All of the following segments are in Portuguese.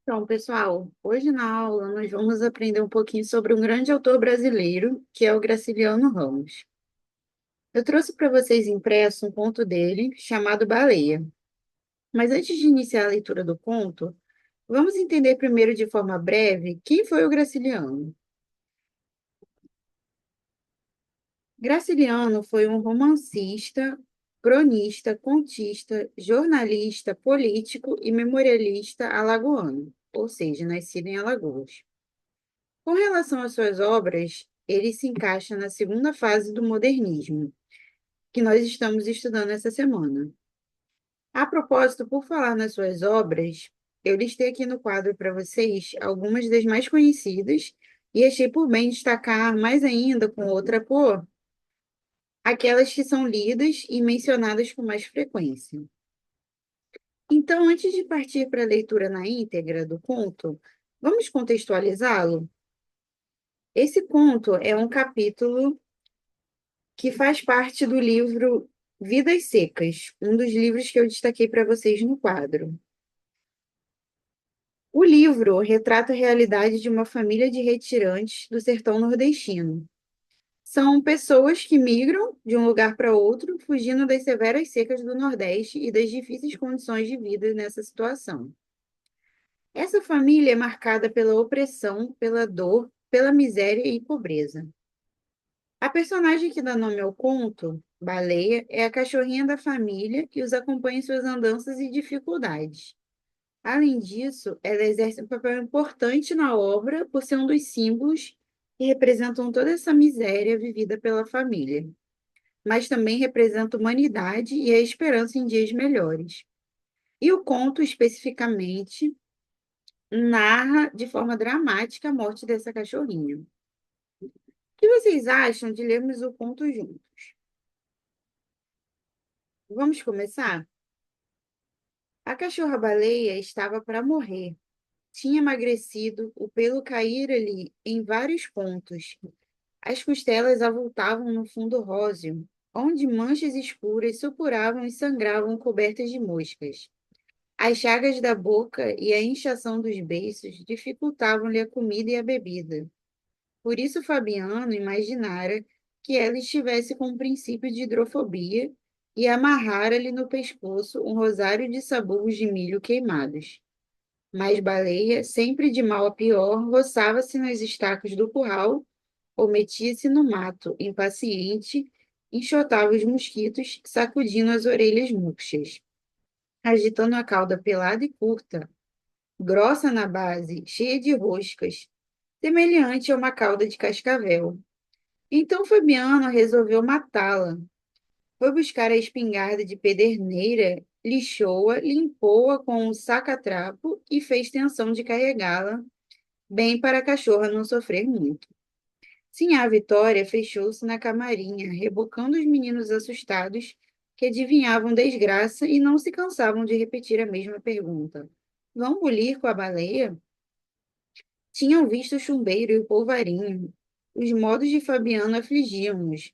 Então, pessoal, hoje na aula nós vamos aprender um pouquinho sobre um grande autor brasileiro, que é o Graciliano Ramos. Eu trouxe para vocês impresso um conto dele, chamado Baleia. Mas antes de iniciar a leitura do conto, vamos entender primeiro de forma breve quem foi o Graciliano. Graciliano foi um romancista, cronista, contista, jornalista, político e memorialista alagoano, ou seja, nascido em Alagoas. Com relação às suas obras, ele se encaixa na segunda fase do modernismo, que nós estamos estudando essa semana. A propósito, por falar nas suas obras, eu listei aqui no quadro para vocês algumas das mais conhecidas e achei por bem destacar mais ainda com outra cor aquelas que são lidas e mencionadas com mais frequência. Então, antes de partir para a leitura na íntegra do conto, vamos contextualizá-lo? Esse conto é um capítulo que faz parte do livro Vidas Secas, um dos livros que eu destaquei para vocês no quadro. O livro retrata a realidade de uma família de retirantes do sertão nordestino. São pessoas que migram de um lugar para outro, fugindo das severas secas do Nordeste e das difíceis condições de vida nessa situação. Essa família é marcada pela opressão, pela dor, pela miséria e pobreza. A personagem que dá nome ao conto, Baleia, é a cachorrinha da família que os acompanha em suas andanças e dificuldades. Além disso, ela exerce um papel importante na obra por ser um dos símbolos que representam toda essa miséria vivida pela família, mas também representa a humanidade e a esperança em dias melhores. E o conto, especificamente, narra de forma dramática a morte dessa cachorrinha. O que vocês acham de lermos o conto juntos? Vamos começar? A cachorra-baleia estava para morrer. Tinha emagrecido, o pelo caíra-lhe em vários pontos. As costelas avultavam no fundo róseo, onde manchas escuras supuravam e sangravam cobertas de moscas. As chagas da boca e a inchação dos beiços dificultavam-lhe a comida e a bebida. Por isso Fabiano imaginara que ela estivesse com um princípio de hidrofobia e amarrara-lhe no pescoço um rosário de sabugos de milho queimados. Mas Baleia, sempre de mal a pior, roçava-se nas estacas do curral ou metia-se no mato, impaciente, enxotava os mosquitos, sacudindo as orelhas murchas, agitando a cauda pelada e curta, grossa na base, cheia de roscas, semelhante a uma cauda de cascavel. Então Fabiano resolveu matá-la. Foi buscar a espingarda de pederneira, lixou-a, limpou-a com um saca-trapo e fez tenção de carregá-la, bem para a cachorra não sofrer muito. Sinhá Vitória fechou-se na camarinha, rebocando os meninos assustados, que adivinhavam desgraça e não se cansavam de repetir a mesma pergunta. Vão bulir com a baleia? Tinham visto o chumbeiro e o polvarinho. Os modos de Fabiano afligiam-nos.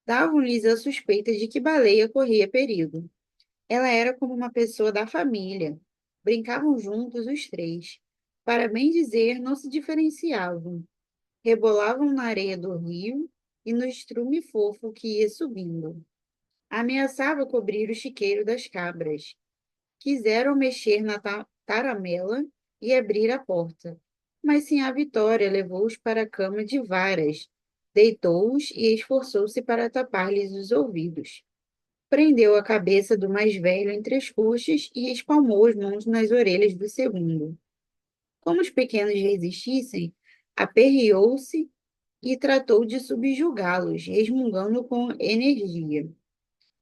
Davam-lhes a suspeita de que Baleia corria perigo. Ela era como uma pessoa da família. Brincavam juntos os três. Para bem dizer, não se diferenciavam. Rebolavam na areia do rio e no estrume fofo que ia subindo. Ameaçava cobrir o chiqueiro das cabras. Quiseram mexer na taramela e abrir a porta. Mas sim a Vitória levou-os para a cama de varas, deitou-os e esforçou-se para tapar-lhes os ouvidos. Prendeu a cabeça do mais velho entre as coxas e espalmou as mãos nas orelhas do segundo. Como os pequenos resistissem, aperreou-se e tratou de subjugá-los, resmungando com energia.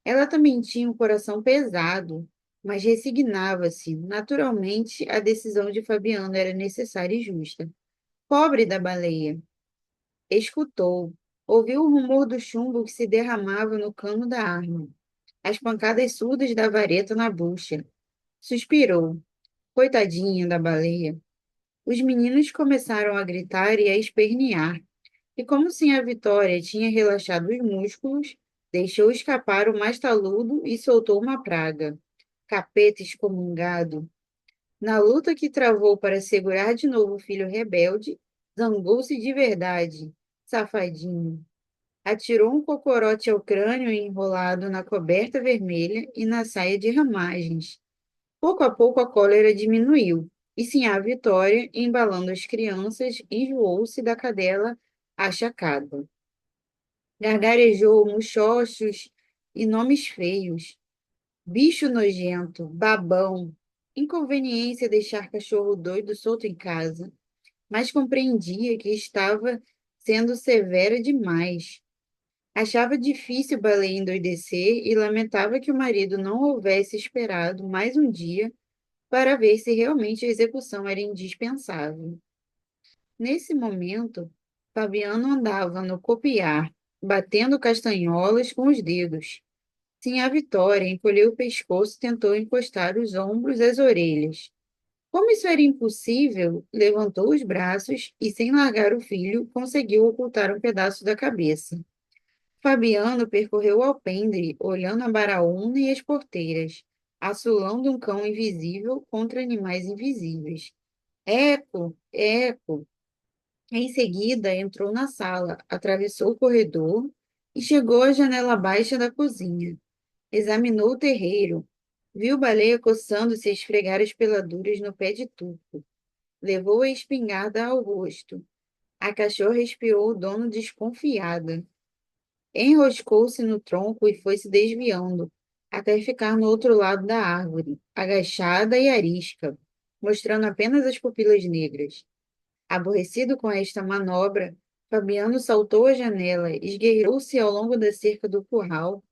Ela também tinha um coração pesado, mas resignava-se. Naturalmente, a decisão de Fabiano era necessária e justa. Pobre da baleia! Escutou. Ouviu o rumor do chumbo que se derramava no cano da arma, as pancadas surdas da vareta na bucha. Suspirou. Coitadinha da baleia! Os meninos começaram a gritar e a espernear. E como se a Vitória tinha relaxado os músculos, deixou escapar o mais taludo e soltou uma praga. Capeta excomungado! Na luta que travou para segurar de novo o filho rebelde, zangou-se de verdade, safadinho. Atirou um cocorote ao crânio enrolado na coberta vermelha e na saia de ramagens. Pouco a pouco a cólera diminuiu, e Sinhá Vitória, embalando as crianças, enjoou-se da cadela achacada. Gargarejou muxoxos e nomes feios. Bicho nojento, babão. Inconveniência deixar cachorro doido solto em casa, mas compreendia que estava sendo severa demais. Achava difícil Baleia endoidecer e lamentava que o marido não houvesse esperado mais um dia para ver se realmente a execução era indispensável. Nesse momento, Fabiano andava no copiar, batendo castanholas com os dedos. Sim, a Vitória encolheu o pescoço e tentou encostar os ombros às orelhas. Como isso era impossível, levantou os braços e, sem largar o filho, conseguiu ocultar um pedaço da cabeça. Fabiano percorreu o alpendre, olhando a baraúna e as porteiras, assolando um cão invisível contra animais invisíveis. Eco, eco. Em seguida, entrou na sala, atravessou o corredor e chegou à janela baixa da cozinha. Examinou o terreiro. Viu Baleia coçando-se a esfregar as peladuras no pé de tuco. Levou a espingarda ao rosto. A cachorra espiou o dono desconfiada. Enroscou-se no tronco e foi se desviando, até ficar no outro lado da árvore, agachada e arisca, mostrando apenas as pupilas negras. Aborrecido com esta manobra, Fabiano saltou a janela, esgueirou-se ao longo da cerca do curral,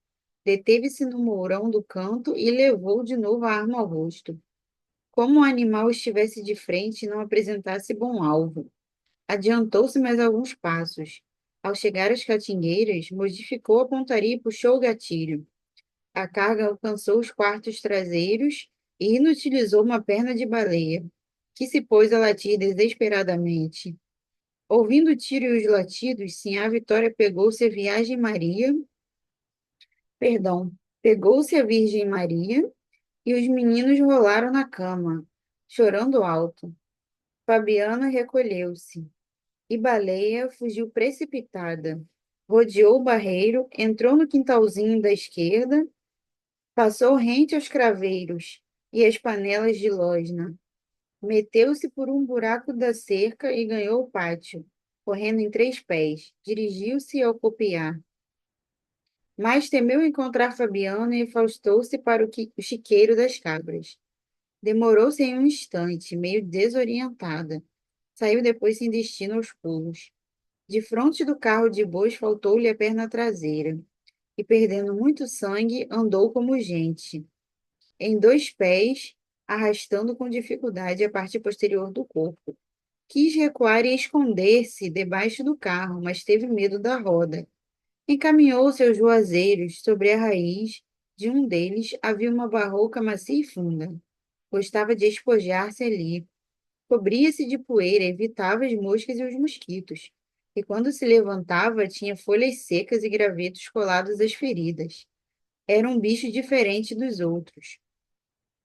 deteve-se no mourão do canto e levou de novo a arma ao rosto, como o animal estivesse de frente e não apresentasse bom alvo. Adiantou-se mais alguns passos. Ao chegar às catingueiras, modificou a pontaria e puxou o gatilho. A carga alcançou os quartos traseiros e inutilizou uma perna de baleia, que se pôs a latir desesperadamente. Ouvindo o tiro e os latidos, Sinhá Vitória perdão, pegou-se a Virgem Maria e os meninos rolaram na cama, chorando alto. Fabiana recolheu-se. E Baleia fugiu precipitada. Rodeou o barreiro, entrou no quintalzinho da esquerda, passou rente aos craveiros e às panelas de losna. Meteu-se por um buraco da cerca e ganhou o pátio, correndo em 3 pés. Dirigiu-se ao copiar. Mas temeu encontrar Fabiano e afastou-se para o chiqueiro das cabras. Demorou-se em um instante, meio desorientada. Saiu depois sem destino aos pulos. De fronte do carro de bois faltou-lhe a perna traseira, e perdendo muito sangue, andou como gente, em 2 pés, arrastando com dificuldade a parte posterior do corpo. Quis recuar e esconder-se debaixo do carro, mas teve medo da roda. Encaminhou seus juazeiros sobre a raiz de um deles havia uma barroca macia e funda. Gostava de espojar-se ali. Cobria-se de poeira, evitava as moscas e os mosquitos. E quando se levantava, tinha folhas secas e gravetos colados às feridas. Era um bicho diferente dos outros.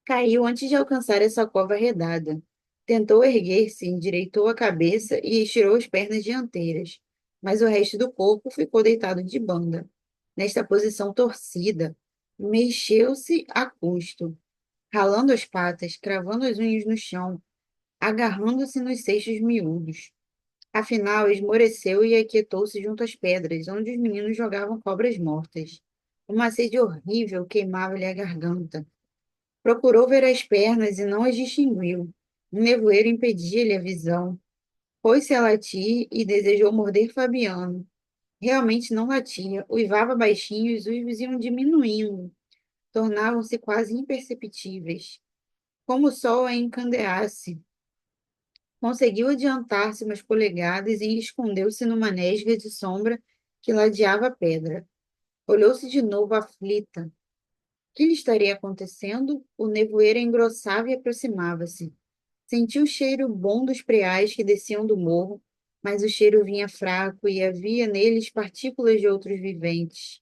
Caiu antes de alcançar essa cova arredada. Tentou erguer-se, endireitou a cabeça e estirou as pernas dianteiras. Mas o resto do corpo ficou deitado de banda. Nesta posição torcida, mexeu-se a custo, ralando as patas, cravando as unhas no chão, agarrando-se nos seixos miúdos. Afinal, esmoreceu e aquietou-se junto às pedras, onde os meninos jogavam cobras mortas. Uma sede horrível queimava-lhe a garganta. Procurou ver as pernas e não as distinguiu. Um nevoeiro impedia-lhe a visão. Pôs-se a latir e desejou morder Fabiano. Realmente não latia, uivava baixinho e os uivos iam diminuindo, tornavam-se quase imperceptíveis, como o sol a encandeasse. Conseguiu adiantar-se umas polegadas e escondeu-se numa nesga de sombra que ladeava a pedra. Olhou-se de novo aflita. O que lhe estaria acontecendo? O nevoeiro engrossava e aproximava-se. Sentiu o cheiro bom dos preais que desciam do morro, mas o cheiro vinha fraco e havia neles partículas de outros viventes.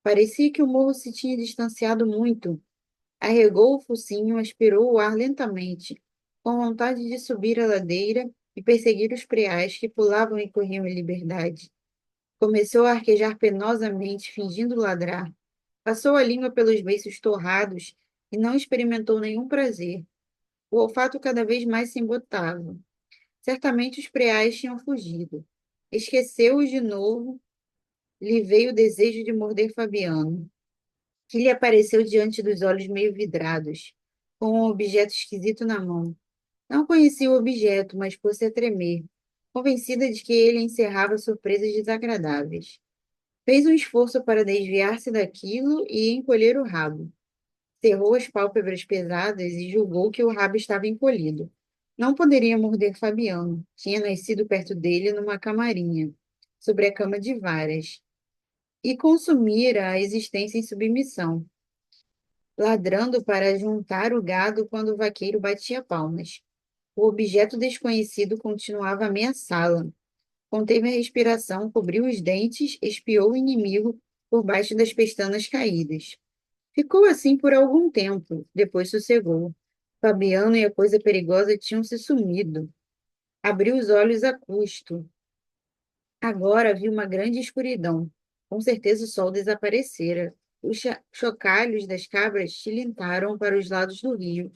Parecia que o morro se tinha distanciado muito. Arregou o focinho, aspirou o ar lentamente. com vontade de subir a ladeira e perseguir os preais que pulavam e corriam em liberdade. Começou a arquejar penosamente, fingindo ladrar. Passou a língua pelos beiços torrados e não experimentou nenhum prazer. O olfato cada vez mais se embotava. Certamente os preais tinham fugido. Esqueceu-os de novo, lhe veio o desejo de morder Fabiano, que lhe apareceu diante dos olhos meio vidrados, com um objeto esquisito na mão. Não conhecia o objeto, mas pôs-se a tremer, convencida de que ele encerrava surpresas desagradáveis. Fez um esforço para desviar-se daquilo e encolher o rabo. Cerrou as pálpebras pesadas e julgou que o rabo estava encolhido. Não poderia morder Fabiano. Tinha nascido perto dele numa camarinha, sobre a cama de varas, e consumira a existência em submissão, ladrando para juntar o gado quando o vaqueiro batia palmas. O objeto desconhecido continuava a ameaçá-la. Conteve a respiração, cobriu os dentes, espiou o inimigo por baixo das pestanas caídas. Ficou assim por algum tempo, depois sossegou. Fabiano e a coisa perigosa tinham se sumido. Abriu os olhos a custo. Agora viu uma grande escuridão. Com certeza o sol desaparecera. Os chocalhos das cabras tilintaram para os lados do rio.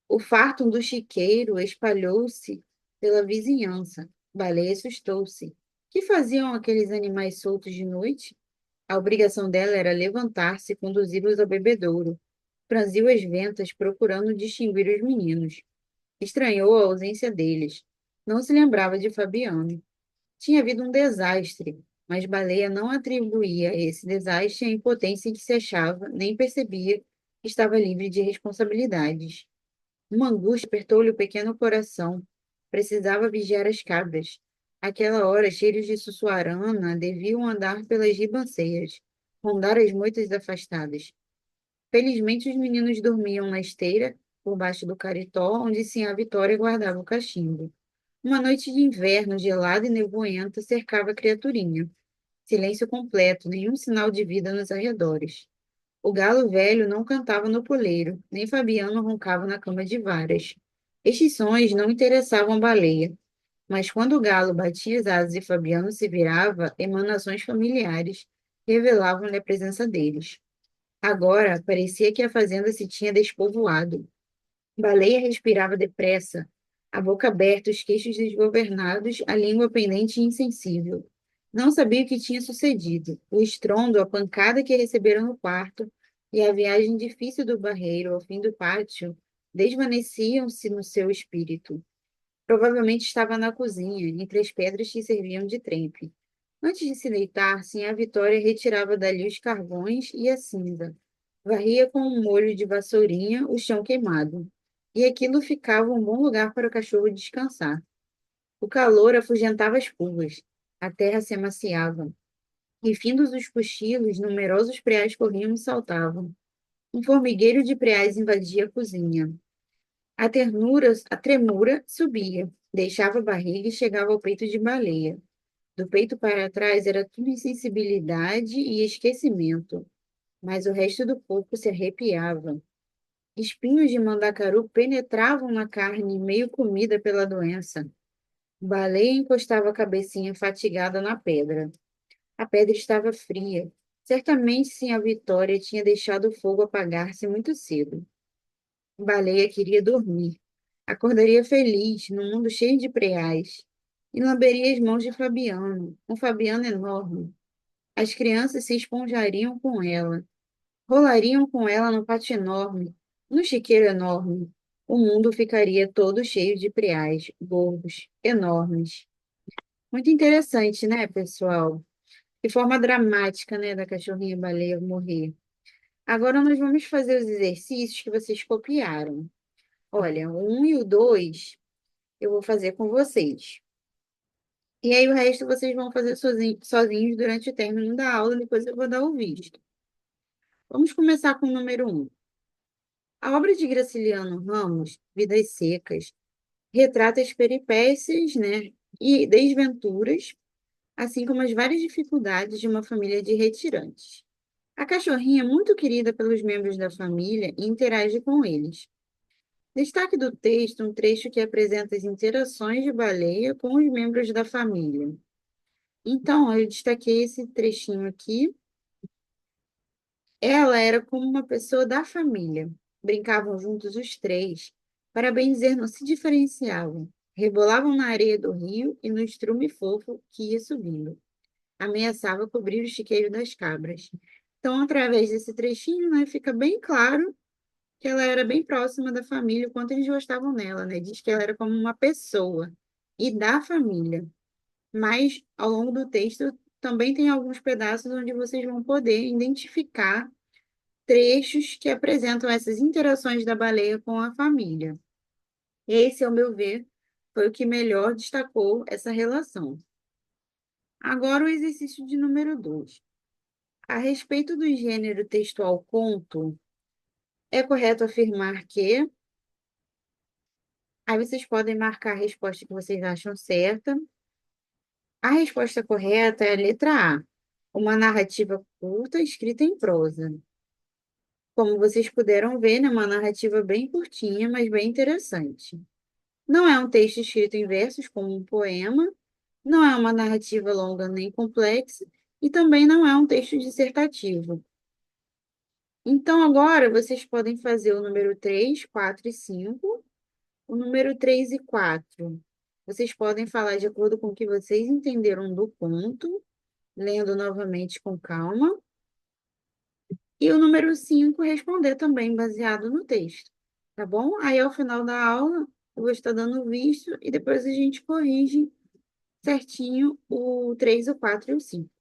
O farto do chiqueiro espalhou-se pela vizinhança. Baleia assustou-se. Que faziam aqueles animais soltos de noite? A obrigação dela era levantar-se e conduzi-los ao bebedouro. Franziu as ventas, procurando distinguir os meninos. Estranhou a ausência deles. Não se lembrava de Fabiano. Tinha havido um desastre, mas Baleia não atribuía a esse desastre a impotência em que se achava, nem percebia que estava livre de responsabilidades. Uma angústia apertou-lhe o pequeno coração. Precisava vigiar as cabras. Aquela hora, cheiros de sussuarana deviam andar pelas ribanceiras, rondar as moitas afastadas. Felizmente, os meninos dormiam na esteira, por baixo do caritó, onde Sinhá Vitória guardava o cachimbo. Uma noite de inverno gelada e nevoenta cercava a criaturinha. Silêncio completo, nenhum sinal de vida nos arredores. O galo velho não cantava no poleiro, nem Fabiano roncava na cama de varas. Estes sons não interessavam a baleia, mas quando o galo batia as asas e Fabiano se virava, emanações familiares revelavam-lhe a presença deles. Agora, parecia que a fazenda se tinha despovoado. Baleia respirava depressa, a boca aberta, os queixos desgovernados, a língua pendente e insensível. Não sabia o que tinha sucedido. O estrondo, a pancada que receberam no quarto e a viagem difícil do barreiro ao fim do pátio desvaneciam-se no seu espírito. Provavelmente estava na cozinha, entre as pedras que serviam de trempe. Antes de se deitar, a Vitória retirava dali os carvões e a cinza. Varria com um molho de vassourinha o chão queimado. E aquilo ficava um bom lugar para o cachorro descansar. O calor afugentava as pulgas. A terra se amaciava. E, findos os cochilos, numerosos preais corriam e saltavam. Um formigueiro de preais invadia a cozinha. A tremura subia, deixava a barriga e chegava ao peito de baleia. Do peito para trás era tudo insensibilidade e esquecimento, mas o resto do corpo se arrepiava. Espinhos de mandacaru penetravam na carne, meio comida pela doença. Baleia encostava a cabecinha fatigada na pedra. A pedra estava fria. Certamente, sim, a Vitória tinha deixado o fogo apagar-se muito cedo. Baleia queria dormir. Acordaria feliz, num mundo cheio de preais. E lamberia as mãos de Fabiano, um Fabiano enorme. As crianças se esponjariam com ela, rolariam com ela no pátio enorme, no chiqueiro enorme. O mundo ficaria todo cheio de preais, gordos, enormes. Muito interessante, né, pessoal? Que forma dramática, né, da cachorrinha baleia morrer. Agora nós vamos fazer os exercícios que vocês copiaram. Olha, o 1 e o 2 eu vou fazer com vocês. E aí o resto vocês vão fazer sozinhos durante o término da aula, depois eu vou dar o visto. Vamos começar com o número 1. A obra de Graciliano Ramos, Vidas Secas, retrata as peripécias, né, e desventuras, assim como as várias dificuldades de uma família de retirantes. A cachorrinha é muito querida pelos membros da família e interage com eles. Destaque do texto um trecho que apresenta as interações de Baleia com os membros da família. Então, eu destaquei esse trechinho aqui. Ela era como uma pessoa da família. Brincavam juntos os três. Para bem dizer, não se diferenciavam. Rebolavam na areia do rio e no estrume fofo que ia subindo. Ameaçava cobrir o chiqueiro das cabras. Então, através desse trechinho, né, fica bem claro que ela era bem próxima da família, o quanto eles gostavam dela, né? Diz que ela era como uma pessoa e da família. Mas, ao longo do texto, também tem alguns pedaços onde vocês vão poder identificar trechos que apresentam essas interações da baleia com a família. Esse, ao meu ver, foi o que melhor destacou essa relação. Agora, o exercício de número 2. A respeito do gênero textual conto, é correto afirmar que. Aí vocês podem marcar a resposta que vocês acham certa. A resposta correta é a letra A, uma narrativa curta escrita em prosa. Como vocês puderam ver, é uma narrativa bem curtinha, mas bem interessante. Não é um texto escrito em versos como um poema, não é uma narrativa longa nem complexa, e também não é um texto dissertativo. Então, agora vocês podem fazer o número 3, 4 e 5. O número 3 e 4. Vocês podem falar de acordo com o que vocês entenderam do conto, lendo novamente com calma. E o número 5 responder também baseado no texto. Tá bom? Aí, ao final da aula, eu vou estar dando o visto e depois a gente corrige certinho o 3, o 4 e o 5.